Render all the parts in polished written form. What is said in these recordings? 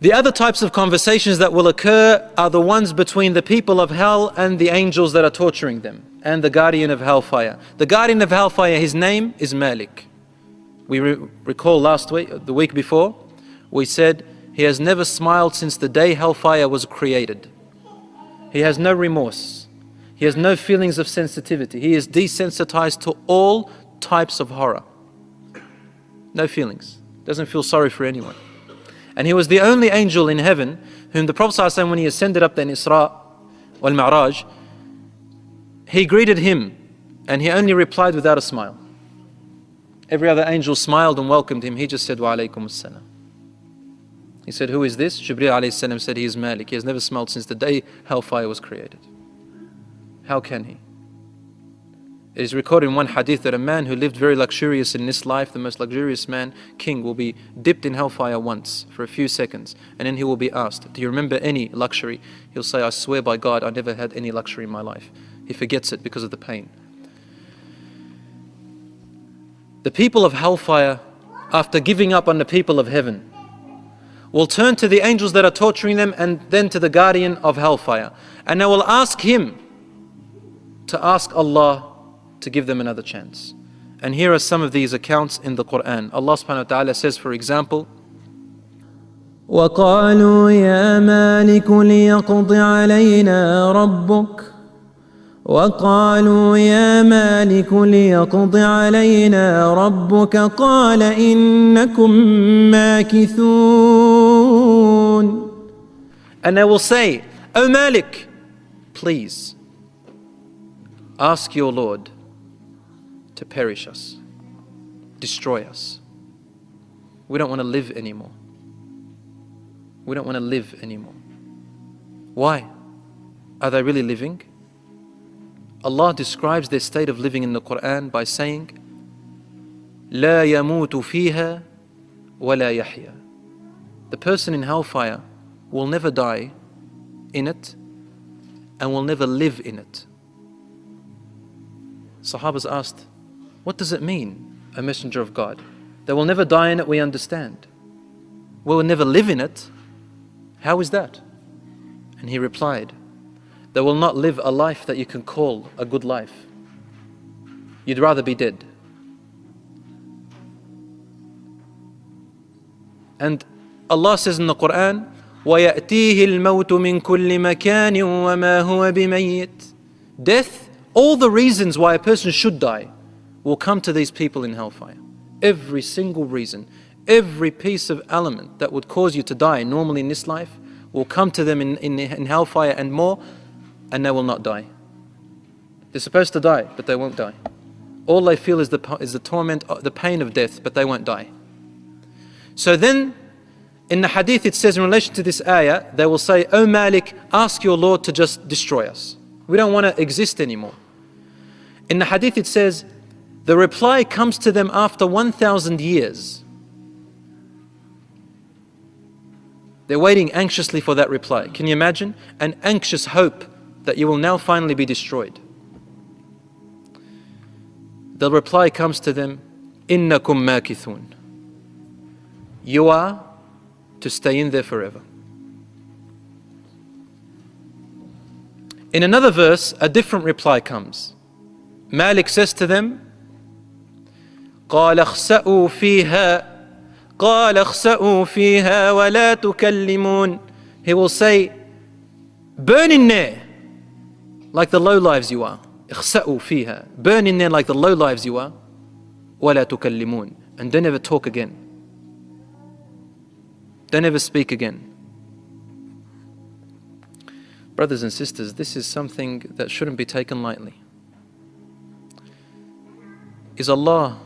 The other types of conversations that will occur are the ones between the people of hell and the angels that are torturing them, and the guardian of hellfire. The guardian of hellfire, his name is Malik. We recall last week, the week before, we said he has never smiled since the day hellfire was created. He has no remorse. He has no feelings of sensitivity. He is desensitized to all types of horror. No feelings. Doesn't feel sorry for anyone. And he was the only angel in heaven whom the Prophet ﷺ, when he ascended up the Isra wal Mi'raj, he greeted him and he only replied without a smile. Every other angel smiled and welcomed him. He just said, Wa alaykum as-salam. He said, who is this? Jibreel alayhi salam said, he is Malik. He has never smiled since the day hellfire was created. How can he? It is recorded in one hadith that a man who lived very luxurious in this life, the most luxurious man, king, will be dipped in hellfire once for a few seconds, and then he will be asked, do you remember any luxury? He'll say, I swear by God, I never had any luxury in my life. He forgets it because of the pain. The people of hellfire, after giving up on the people of heaven, will turn to the angels that are torturing them and then to the guardian of hellfire. And they will ask him to ask Allah to give them another chance. And here are some of these accounts in the Quran. Allah subhanahu wa ta'ala says, for example, وَقَالُوا يَا مَالِكُ لِيَقْضِ عَلَيْنَا رَبُّكَ وَقَالُوا يَا مَالِكُ لِيَقْضِ عَلَيْنَا رَبُّكَ قَالَ إِنَّكُمْ مَاكِثُونَ. And they will say, O Malik, please ask your Lord to perish us, destroy us. We don't want to live anymore. We don't want to live anymore. Why? Are they really living? Allah describes their state of living in the Quran by saying, لا يموت فيها ولا يحيا. The person in hellfire will never die in it and will never live in it. Sahabas asked, what does it mean, a messenger of God? They will never die in it, we understand. We will never live in it. How is that? And he replied, they will not live a life that you can call a good life. You'd rather be dead. And Allah says in the Quran, وَيَأْتِيهِ الْمَوْتُ مِنْ كُلِّ مَكَانٍ وَمَا هُوَ بِمَيِّتٍ. Death, all the reasons why a person should die, will come to these people in hellfire. Every single reason, every piece of element that would cause you to die normally in this life will come to them in hellfire and more, and they will not die. They're supposed to die, but they won't die. All they feel is the torment, the pain of death, but they won't die. So then, in the hadith it says in relation to this ayah, they will say, O Malik, ask your Lord to just destroy us. We don't want to exist anymore. In the hadith it says, the reply comes to them after 1,000 years. They're waiting anxiously for that reply. Can you imagine? An anxious hope that you will now finally be destroyed. The reply comes to them, إِنَّكُمْ مَاكِثُونَ. You are to stay in there forever. In another verse, a different reply comes. Malik says to them, قال اخسأوا فيها ولا تكلمون. He will say, burn in there like the low lives you are. اخسأوا فيها. Burn in there like the low lives you are. ولا تكلمون. And don't ever talk again. Don't ever speak again. Brothers and sisters, this is something that shouldn't be taken lightly. Is Allah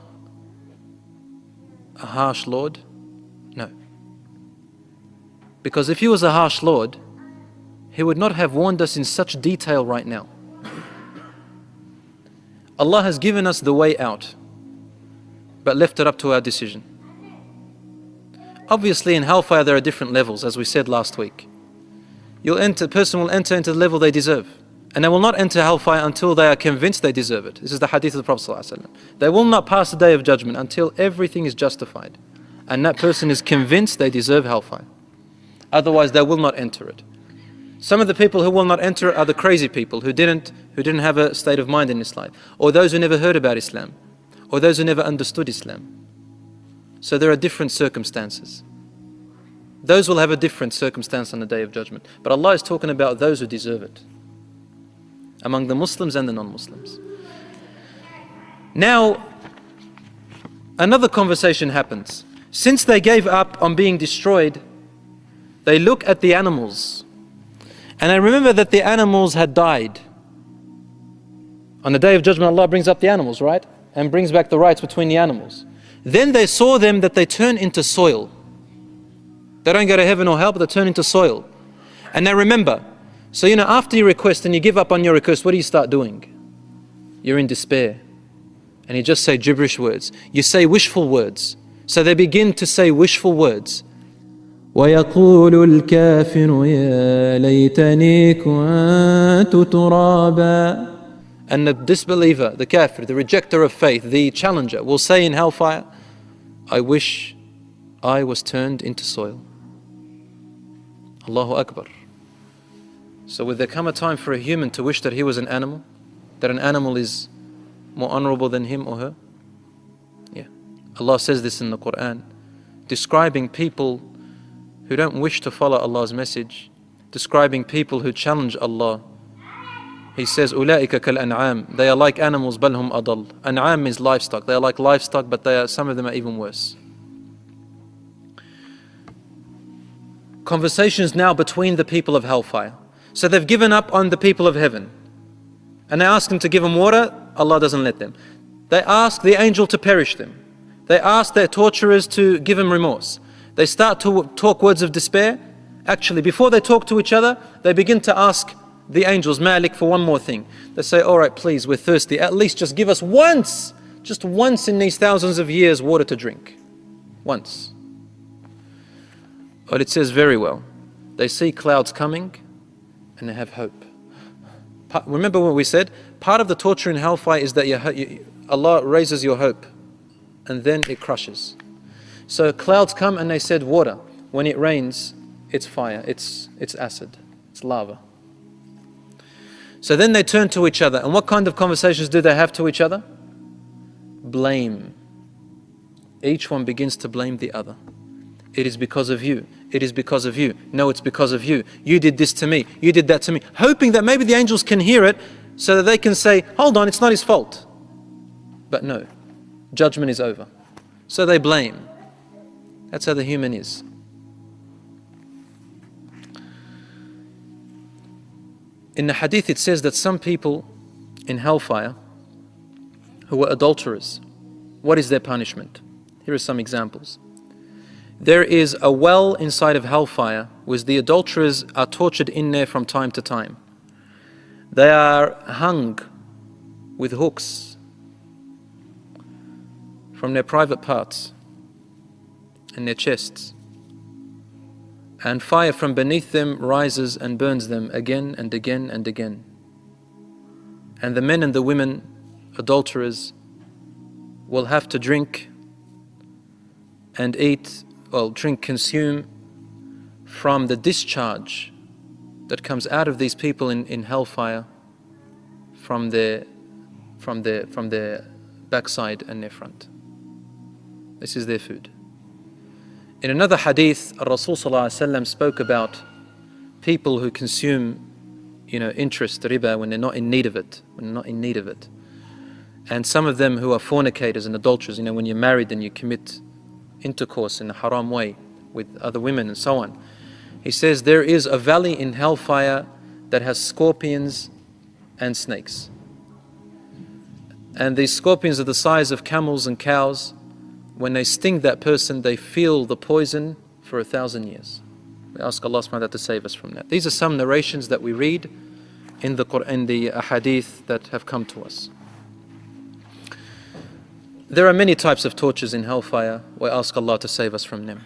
a harsh Lord? No. Because if He was a harsh Lord, He would not have warned us in such detail right now. Allah has given us the way out, but left it up to our decision. Obviously in hellfire there are different levels, as we said last week. A person will enter into the level they deserve. And they will not enter hellfire until they are convinced they deserve it. This is the hadith of the Prophet ﷺ. They will not pass the day of judgment until everything is justified. And that person is convinced they deserve hellfire. Otherwise they will not enter it. Some of the people who will not enter it are the crazy people who didn't have a state of mind in this life, or those who never heard about Islam, or those who never understood Islam. So there are different circumstances. Those will have a different circumstance on the Day of Judgment. But Allah is talking about those who deserve it, among the Muslims and the non-Muslims. Now, another conversation happens. Since they gave up on being destroyed, they look at the animals. And I remember that the animals had died. On the Day of Judgment, Allah brings up the animals, right? And brings back the rights between the animals. Then they saw them that they turn into soil. They don't go to heaven or hell, but they turn into soil. And now remember, so after you request and you give up on your request, what do you start doing? You're in despair. And you just say gibberish words. You say wishful words. So they begin to say wishful words. ويقول الكافر يا ليتني كنت ترابا. And the disbeliever, the kafir, the rejecter of faith, the challenger will say in hellfire, I wish I was turned into soil. Allahu Akbar. So will there come a time for a human to wish that he was an animal? That an animal is more honorable than him or her? Yeah. Allah says this in the Quran, describing people who don't wish to follow Allah's message, describing people who challenge Allah. He says, أُولَٰئِكَ كَالْأَنْعَامِ. They are like animals, بَلْ هُمْ أَضَلُّ. An'am means livestock. They are like livestock, but some of them are even worse. Conversations now between the people of hellfire. So they've given up on the people of heaven. And they ask them to give them water, Allah doesn't let them. They ask the angel to perish them. They ask their torturers to give them remorse. They start to talk words of despair. Actually, before they talk to each other, they begin to ask the angels, Malik, for one more thing. They say, all right, please, we're thirsty. At least just give us once, just once in these thousands of years, water to drink. Once. But it says very well. They see clouds coming and they have hope. Remember what we said? Part of the torture in hellfire is that Allah raises your hope and then it crushes. So clouds come and they said water. When it rains, it's fire, it's acid, it's lava. So then they turn to each other. And what kind of conversations do they have to each other? Blame. Each one begins to blame the other. It is because of you. It is because of you. No, it's because of you. You did this to me. You did that to me. Hoping that maybe the angels can hear it so that they can say, hold on, it's not his fault. But no, judgment is over. So they blame. That's how the human is. In the hadith it says that some people in hellfire who were adulterers, what is their punishment? Here are some examples. There is a well inside of hellfire where the adulterers are tortured in there from time to time. They are hung with hooks from their private parts and their chests. And fire from beneath them rises and burns them again and again and again. And the men and the women, adulterers, will have to drink and eat, consume from the discharge that comes out of these people in hellfire from their backside and their front. This is their food. In another hadith, Rasul ﷺ spoke about people who consume, interest, riba, when they're not in need of it. And some of them who are fornicators and adulterers, when you're married and you commit intercourse in a haram way with other women and so on. He says there is a valley in hellfire that has scorpions and snakes. And these scorpions are the size of camels and cows. When they sting that person, they feel the poison for 1,000 years. We ask Allah subhanahu wa ta'ala to save us from that. These are some narrations that we read in the Quran, the hadith that have come to us. There are many types of tortures in hellfire. We ask Allah to save us from them.